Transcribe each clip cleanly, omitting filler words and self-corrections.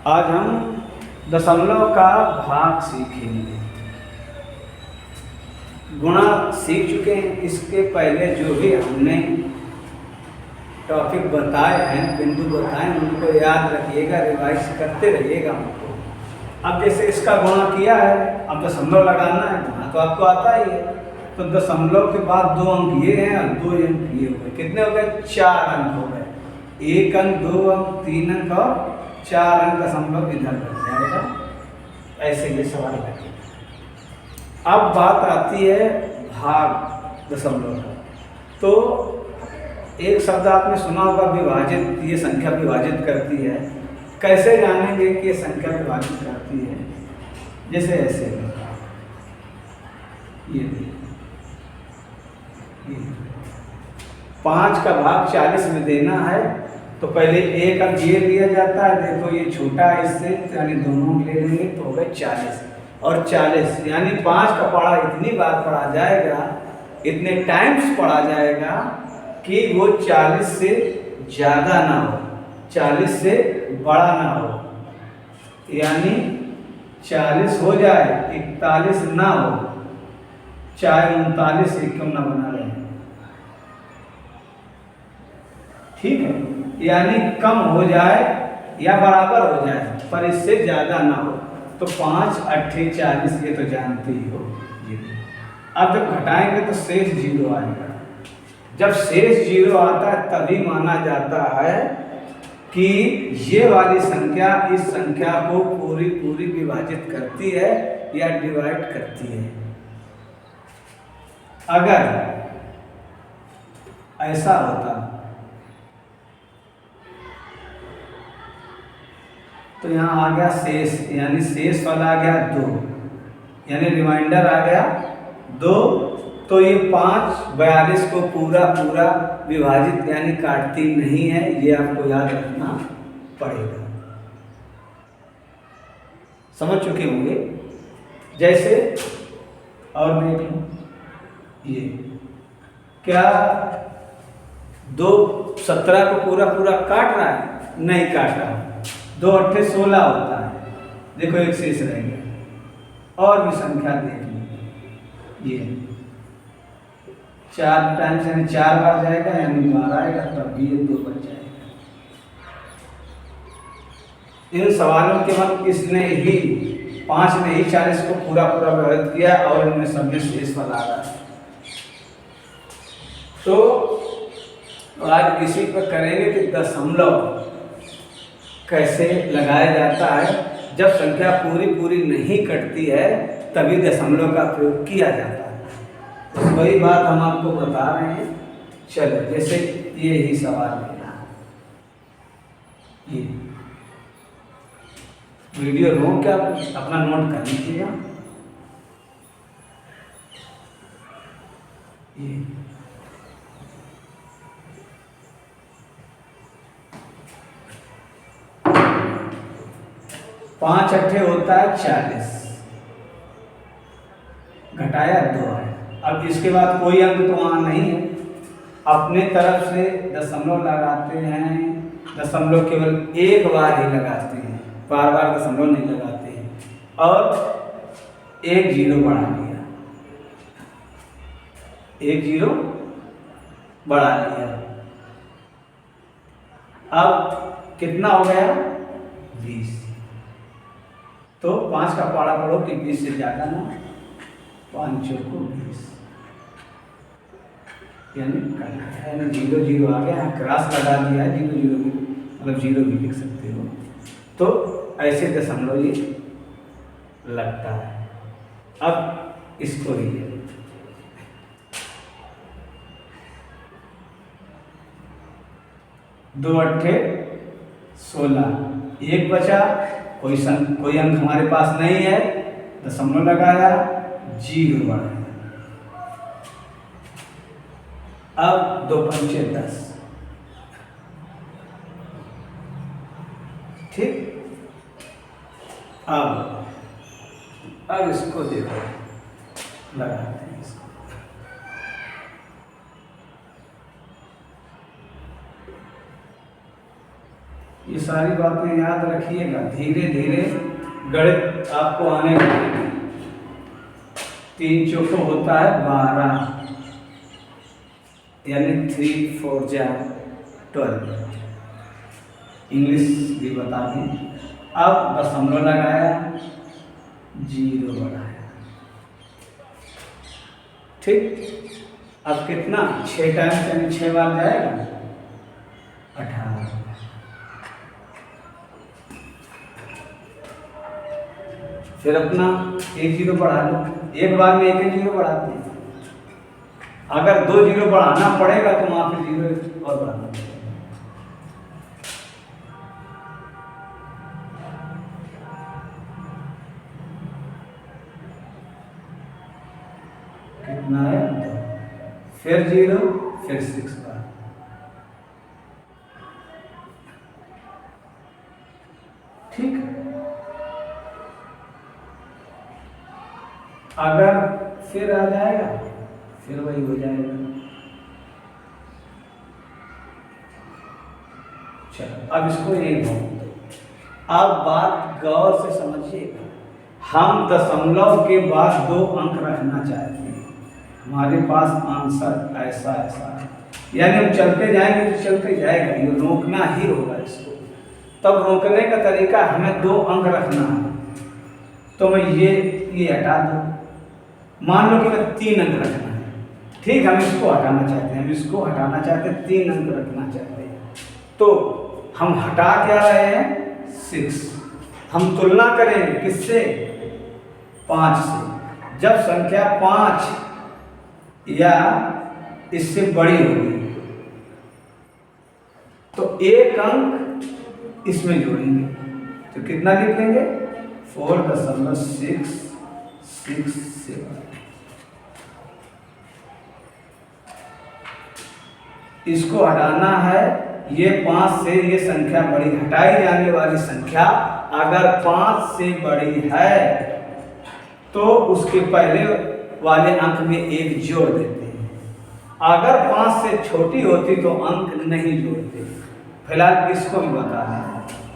आज हम दशमलव का भाग सीखेंगे। गुणा सीख चुके हैं। इसके पहले जो भी हमने टॉपिक बताए हैं, बिंदु बताए, उनको याद रखिएगा, रिवाइज करते रहिएगा उनको। अब जैसे इसका गुणा किया है, अब दशमलव लगाना है, गुणा तो आपको आता ही है। तो दशमलव के बाद 2 अंक ये हैं और 2 अंक ये हो गए। कितने हो गए? 4 अंक हो गए। 1 अंक, 2 अंक, 3 अंक और 4 अंक दशमलव इधर लग जाएगा। ऐसे ये सवाल लगेगा। अब बात आती है भाग दशमलव का। तो एक शब्द आपने सुना होगा विभाजित। ये संख्या विभाजित करती है। कैसे जानेंगे कि ये संख्या विभाजित करती है? जैसे ऐसे ये 5 का भाग 40 में देना है तो पहले 1 अंक ये दिया जाता है। देखो ये छोटा है इससे, यानी दोनों ले लेंगे तो हो गए 40 और 40, यानी 5 का पढ़ा इतनी बार पढ़ा जाएगा, इतने टाइम्स पढ़ा जाएगा कि वो 40 से ज़्यादा ना हो, 40 से बड़ा ना हो। यानी 40 हो जाए, 41 ना हो, चाहे 39 से कम ना बना रहे। ठीक है, यानी कम हो जाए या बराबर हो जाए, पर इससे ज़्यादा ना हो। तो 5 8 40, ये तो जानते ही हो। अब जब घटाएंगे तो शेष 0 आएगा। जब शेष 0 आता है तभी माना जाता है कि ये वाली संख्या इस संख्या को पूरी पूरी विभाजित करती है या डिवाइड करती है। अगर ऐसा होता तो यहाँ आ गया शेष, यानी शेष वाला आ गया 2, यानी रिमाइंडर आ गया 2। तो ये 5 42 को पूरा पूरा विभाजित यानी काटती नहीं है। ये आपको याद रखना पड़ेगा। समझ चुके होंगे। जैसे और देख लो, ये क्या 2 17 को पूरा पूरा काट रहा है? नहीं काटा। 2 8 16 होता है। देखो एक शेष रह गया। और भी संख्या देख लो, ये 4 टाइम्स यानी 4 बार जाएगा, यानी 12 आएगा, तब भी ये 2 बच जाएगा। इन सवालों के बाद इसने ही 5 ने ही 40 को पूरा पूरा विभाजित किया और इनमें सब में शेष वाला आ रहा है। तो आज इसी पर करेंगे कि दशमलव कैसे लगाया जाता है। जब संख्या पूरी पूरी नहीं कटती है तभी दशमलव का प्रयोग किया जाता है। तो वही बात हम आपको बता रहे हैं। चलो, जैसे ये ही सवाल लेना, ये वीडियो रोक के आप अपना नोट कर लीजिएगा। ये 5 8 होता है 40, घटाया 2 है। अब इसके बाद कोई अंक तो वहाँ नहीं है। अपने तरफ से दशमलव लगाते हैं। दशमलव केवल एक बार ही लगाते हैं, बार बार दशमलव नहीं लगाते हैं। और 1 0 बढ़ा लिया, 1 0 बढ़ा लिया। अब कितना हो गया? 20। तो 5 का पाड़ा पढ़ो कि 20 से ज़्यादा ना, 5 को 20, यानी 0 0 आ गया। क्रॉस लगा दिया है, 0 0 भी, मतलब 0 भी लिख सकते हो। तो ऐसे दशमलव ये लगता है। अब इसको ही ले 2 8 16, 1 बचा। कोई अंक हमारे पास नहीं है, दशमलव लगाया, 0 बढ़ा। अब 2 पंचे 10। ठीक। अब इसको देखो, लगाते हैं इसको। ये सारी बातें याद रखिएगा, धीरे धीरे गणित आपको आने लगेगा। 3 चौको होता है 12, यानी 3 4 जा 12। इंग्लिश भी बता दें। अब दशमलव लगाया, 0 बढ़ाया, ठीक। अब कितना 6 टाइम्स यानी 6 बार जाएगा, 18। फिर अपना 1 0 बढ़ा लो, एक बार में 1 0 बढ़ाते हैं। अगर 2 0 बढ़ाना पड़ेगा तो वहां पे 0 और बढ़ाना पड़ेगा। कितना है, 2, फिर 0, फिर 6 बार। ठीक है। अगर फिर आ जाएगा, फिर वही हो जाएगा। चलो अब इसको एक दो। अब बात गौर से समझिएगा, हम दशमलव के बाद 2 अंक रखना चाहते हैं। हमारे पास आंसर ऐसा ऐसा है, यानी हम चलते जाएंगे तो चलते जाएगा, ये रोकना ही होगा इसको। तब रोकने का तरीका, हमें 2 अंक रखना है। तो मैं ये हटा दूँ, मान लो कि मैं 3 अंक रखना है, ठीक। हम इसको हटाना चाहते हैं, हम इसको हटाना चाहते हैं, 3 अंक रखना चाहते हैं। तो हम हटा क्या रहे हैं, 6। हम तुलना करेंगे किससे, 5 से। जब संख्या 5 या इससे बड़ी होगी तो 1 अंक इसमें जोड़ेंगे, तो कितना लिखेंगे, 4.667। इसको हटाना है, ये 5 से ये संख्या बड़ी, हटाई जाने वाली संख्या अगर 5 से बड़ी है तो उसके पहले वाले अंक में 1 जोड़ देते हैं। अगर 5 से छोटी होती तो अंक नहीं जोड़ते। फिलहाल इसको भी बता दें,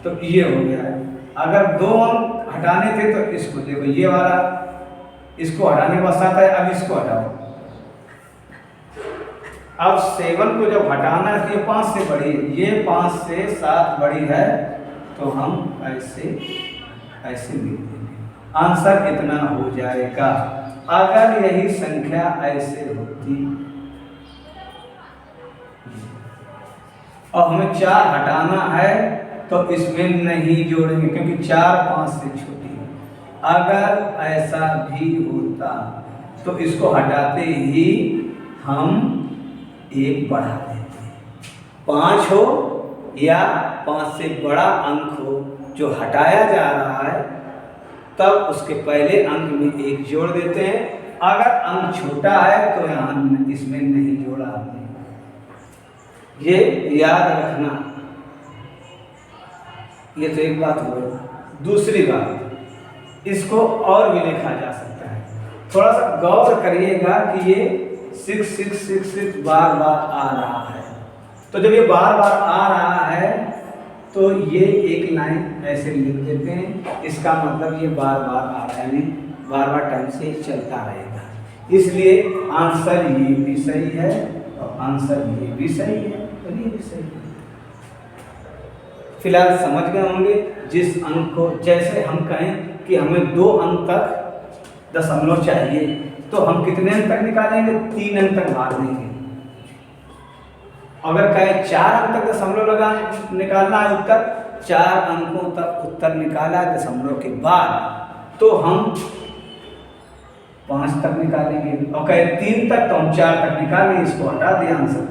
तो ये हो गया है। अगर 2 अंक हटाने थे तो इसको देखो, ये वाला इसको हटाने बस आता है। अब इसको हटाओ, अब 7 को जब हटाना है तो ये 5 से बड़ी है, ये 5 से 7 बड़ी है, तो हम ऐसे लिख देंगे, आंसर इतना हो जाएगा। अगर यही संख्या ऐसे होती और हमें 4 हटाना है तो इसमें नहीं जोड़ेंगे, क्योंकि 4 5 से छोटी है। अगर ऐसा भी होता तो इसको हटाते ही हम 1 बढ़ा देते हैं। 5 हो या 5 से बड़ा अंक हो जो हटाया जा रहा है, तब उसके पहले अंक में 1 जोड़ देते हैं। अगर अंक छोटा है तो यहाँ इसमें नहीं जोड़ा आपने, ये याद रखना। ये तो एक बात हो गई। दूसरी बात, इसको और भी लिखा जा सकता है। थोड़ा सा गौर करिएगा कि ये 6 बार बार आ रहा है, तो जब ये बार बार आ रहा है तो ये एक लाइन ऐसे लिख देते हैं, इसका मतलब ये बार बार आ रहा है, यानी बार बार टाइम से चलता रहेगा। इसलिए आंसर ये भी सही है और आंसर ये भी सही है और ये भी सही है। फिलहाल समझ गए होंगे। जिस अंक को, जैसे हम कहें कि हमें 2 अंक तक दशमलव चाहिए, तो हम कितने अंक तक निकालेंगे, 3 अंक तक भाग देंगे। अगर कहें 4 अंक तक दशमलव निकालना है उत्तर, 4 अंकों तक उत्तर निकाला दशमलव के बाद, तो हम 5 तक निकालेंगे। और कहे 3 तक, तो हम 4 तक निकालेंगे, इसको हटा दिया, आंसर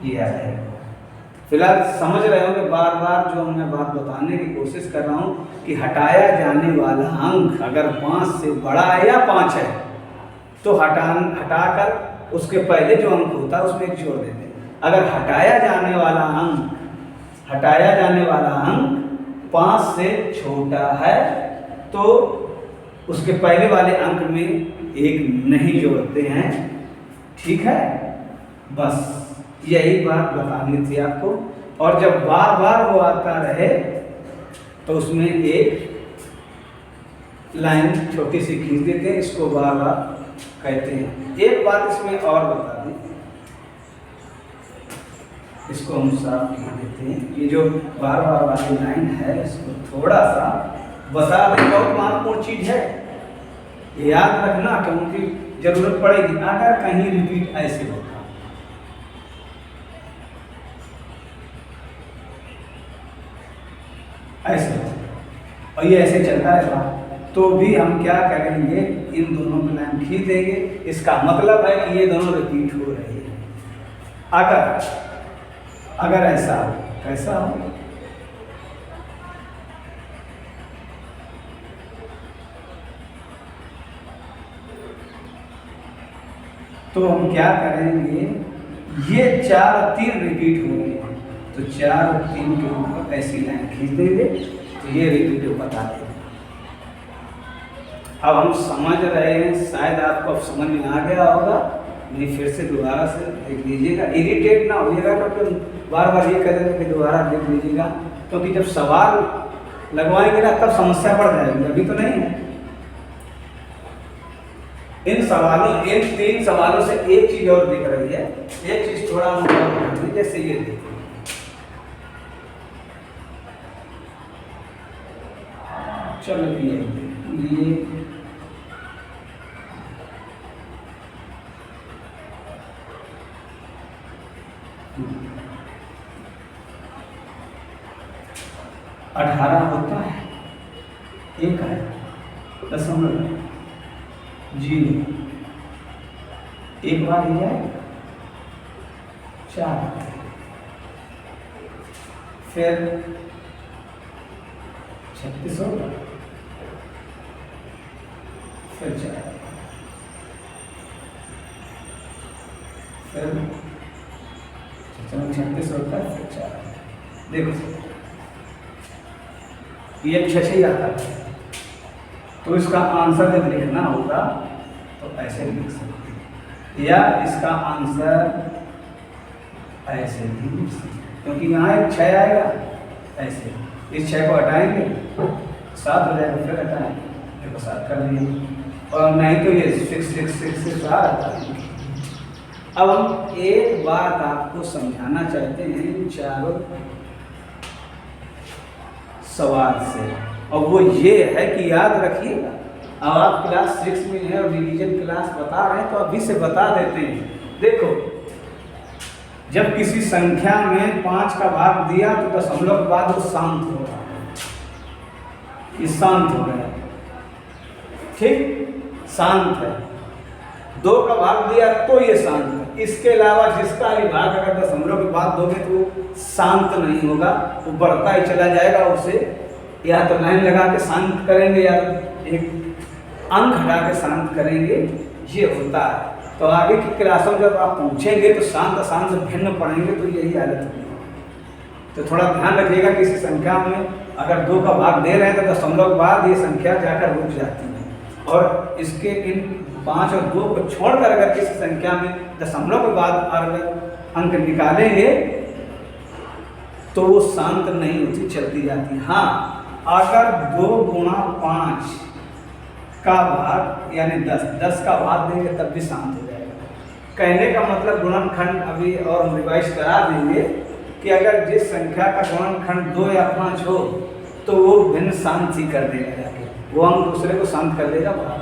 ये आ जाएगा। फिलहाल समझ रहे होंगे, बार बार जो मैं बात बताने की कोशिश कर रहा हूँ कि हटाया जाने वाला अंक अगर 5 से बड़ा है या 5 है, तो हटाकर उसके पहले जो अंक होता है उसमें 1 जोड़ देते हैं। अगर हटाया जाने वाला अंक 5 से छोटा है तो उसके पहले वाले अंक में 1 नहीं जोड़ते हैं। ठीक है, बस यही बात बतानी थी आपको और जब बार बार वो आता रहे तो उसमें एक लाइन छोटी सी खींच देते हैं, इसको बार बार कहते हैं। एक बात इसमें और बता दें, इसको हम साफ लिख देते हैं। ये जो बार बार वाली लाइन है इसको थोड़ा सा बता दें, बहुत महत्वपूर्ण चीज है, ये याद रखना क्योंकि जरूरत पड़ेगी अगर कहीं रिपीट ऐसे होता। ऐसे और ये ऐसे चलता है तो भी हम क्या करेंगे, इन दोनों को लाइन खींच देंगे। इसका मतलब है कि ये दोनों रिपीट हो रहे हैं। अगर ऐसा हो, कैसा हो, तो हम क्या करेंगे, ये 4 और 3 रिपीट हो रहे हैं तो 4 और 3 के ऊपर ऐसी लाइन खींच देंगे तो ये रिपीट बता देंगे। अब हम समझ रहे हैं, शायद आपको अब समझ में आ गया होगा, नहीं फिर से दोबारा से देख लीजिएगा, इरिटेट ना होइएगा क्योंकि बार बार ये कह देंगे कि दोबारा देख लीजिएगा, क्योंकि जब सवाल लगवाएंगे ना तब समस्या बढ़ जाएगी, अभी तो नहीं है। इन 3 सवालों से एक चीज और दिख रही है, एक चीज थोड़ा हम जैसे ये देखिए, चलो ये 18 होता है, एक है दशमलव 0, एक बार ही जाए 4, फिर 36 होगा, फिर 4, फिर 36 होता है, फिर 4। देखो ये 6 ही आता है, तो इसका आंसर जब लिखना होगा तो ऐसे लिख सकते हैं, या इसका आंसर ऐसे भी लिख सकते हैं, क्योंकि यहाँ एक 6 आएगा, ऐसे इस 6 को हटाएंगे 7 हो जाएगा, फिर हटाएंगे, देखो 7 कर दिए, और नहीं तो ये 6 से 4 आता है। अब हम एक बात आपको समझाना चाहते हैं इन चारों सवाल से, और वो ये है कि याद रखिएगा, अब आप क्लास 6 में हैं और रिवीजन क्लास बता रहे हैं तो अभी से बता देते हैं। देखो, जब किसी संख्या में 5 का भाग दिया तो दशमलव के बाद वो शांत हो रहा है, ये शांत हो गया, ठीक, शांत है। 2 का भाग दिया तो ये शांत है। इसके अलावा जिसका भी भाग अगर दशमलव के बाद दोगे तो वो शांत नहीं होगा, वो बढ़ता ही चला जाएगा। उसे या तो लाइन लगा के शांत करेंगे या एक अंक हटा के शांत करेंगे, ये होता है। तो आगे की क्लासों में जब आप पूछेंगे तो शांत अशांत से भिन्न पढ़ेंगे तो यही हालत होगी। तो थोड़ा ध्यान रखिएगा कि इस संख्या में अगर 2 का भाग दे रहे हैं तो दशमलव के बाद ये संख्या जाकर रुक जाती है, और इसके इन 5 और 2 को छोड़कर अगर किसी संख्या में दशमलव के बाद अगर अंक निकालेंगे तो वो शांत नहीं होती, चलती जाती। हाँ, अगर 2 गुणा 5 का भाग यानी 10 का भाग देंगे तब भी शांत हो जाएगा। कहने का मतलब गुणनखंड अभी और हम रिवाइज करा देंगे कि अगर जिस संख्या का गुणनखंड 2 या 5 हो तो वो भिन्न शांत ही कर देगा, जाके वो अंक दूसरे को शांत कर देगा भाग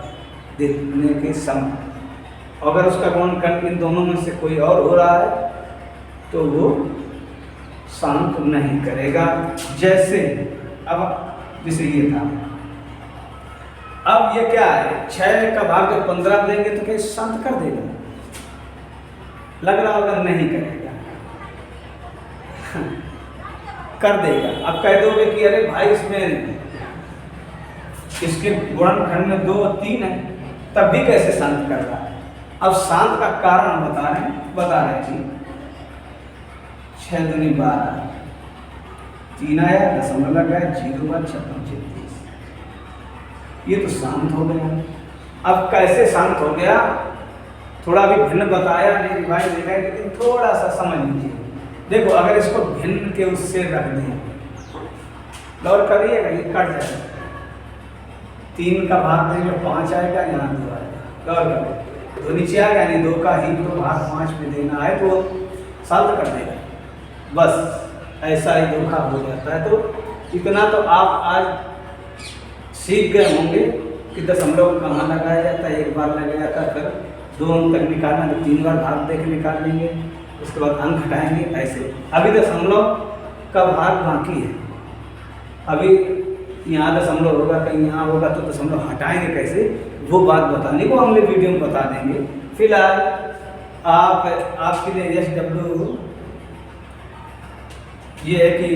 देने के समय। अगर उसका गुणनखंड इन दोनों में से कोई और हो रहा है तो वो शांत नहीं करेगा। जैसे अब जैसे ये था, अब ये क्या है, 6 का भाग जब 15 देंगे तो क्या शांत कर देगा? लग रहा होगा नहीं करेगा कर देगा। अब कह दोगे कि अरे भाई इसमें इसके गुणनखंड में 2 और 3 है, तब भी कैसे शांत कर रहा है? अब शांत का कारण बता रहे जी। 6 दूनी 12, 3 आया, दशमलव लगाया, 0 का 56, ये तो शांत हो गया। अब कैसे शांत हो गया, थोड़ा भी भिन्न बताया, नहीं रिवाइज देखा, लेकिन थोड़ा सा समझ लीजिए। देखो अगर इसको भिन्न के उससे रख दें, गौर करिएगा, ये कट जाएगा, 3 का भाग देंगे 5 आएगा, यहाँ 2 आएगा, गौर करें, तो नीचे आएगा, यानी 2 का ही तो भाग 5 में देना है, तो सॉल्व कर देगा, बस ऐसा ही धोखा हो जाता है। तो इतना तो आप आज सीख गए होंगे कि दशमलव कहाँ लगाया जाता है, एक बार लगाया जाता है, फिर 2 अंक तक निकालना, तो 3 बार भाग दे के निकाल लेंगे, उसके बाद अंक हटाएंगे ऐसे। अभी दशमलव का भाग बाकी है, अभी यहाँ दशमलव होगा, कहीं यहाँ होगा, तो दशमलव हटाएंगे कैसे, वो बात बताने को अगले वीडियो में बता देंगे। फिलहाल आपके लिए SW ये है कि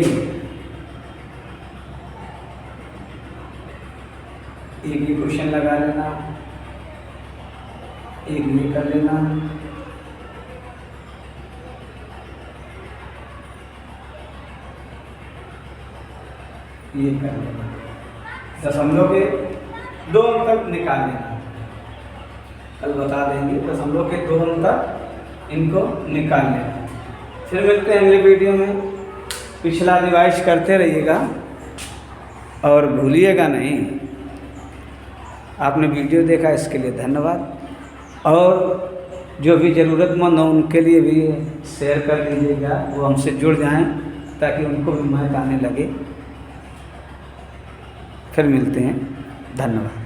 एक ही क्वेश्चन लगा लेना, एक ये कर लेना, ये कर लेना, दशमलव के 2 अंक तक निकाल लेना, कल बता देंगे, दशमलव के 2 अंक तक इनको निकाल लेना। फिर मिलते हैं अगले वीडियो में, पिछला रिवाइज करते रहिएगा और भूलिएगा नहीं। आपने वीडियो देखा इसके लिए धन्यवाद, और जो भी ज़रूरतमंद हो उनके लिए भी शेयर कर दीजिएगा, वो हमसे जुड़ जाएं ताकि उनको भी महक आने लगे। फिर मिलते हैं, धन्यवाद।